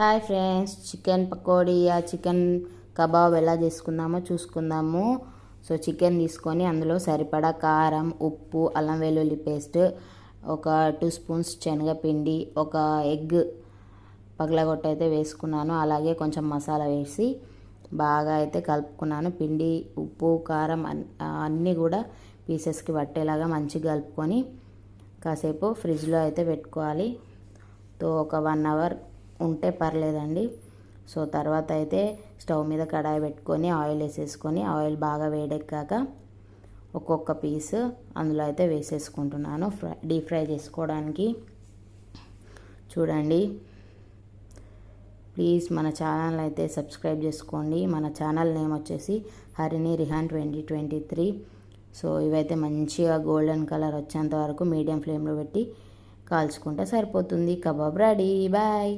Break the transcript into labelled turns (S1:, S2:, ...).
S1: Hi friends, chicken pakodi chicken kebab ఎలా చేసుకుందామో చూసుకుందాము. సో చికెన్ తీసుకొని అందులో సరిపడా కారం, ఉప్పు, అల్లం వెల్లుల్లి పేస్ట్, ఒక 2 స్పూన్స్ శనగపిండి, ఒక ఎగ్ పగలగొట్టి అయితే వేసుకున్నాను. అలాగే కొంచెం మసాలా వేసి బాగా అయితే కలుపుకున్నాను. పిండి, ఉప్పు, కారం అన్నీ కూడా పీసెస్కి పట్టేలాగా మంచిగా కలుపుకొని కాసేపు ఫ్రిడ్జ్లో అయితే పెట్టుకోవాలి. ఒక 1 అవర్ ఉంటే పర్లేదండి. సో తర్వాత అయితే స్టవ్ మీద కడాయి పెట్టుకొని ఆయిల్ వేసేసుకొని ఆయిల్ బాగా వేడెక్కాక ఒక్కొక్క పీస్ అందులో అయితే వేసేసుకుంటున్నాను డీప్ ఫ్రై చేసుకోవడానికి. చూడండి, ప్లీజ్ మన ఛానల్ అయితే సబ్స్క్రైబ్ చేసుకోండి. మన ఛానల్ నేమ్ వచ్చేసి హరిణి రిహాన్ 2023. సో ఇవైతే మంచిగా గోల్డెన్ కలర్ వచ్చేంత వరకు మీడియం ఫ్లేమ్లో పెట్టి కాల్చుకుంటే సరిపోతుంది. Kebab ready. బాయ్.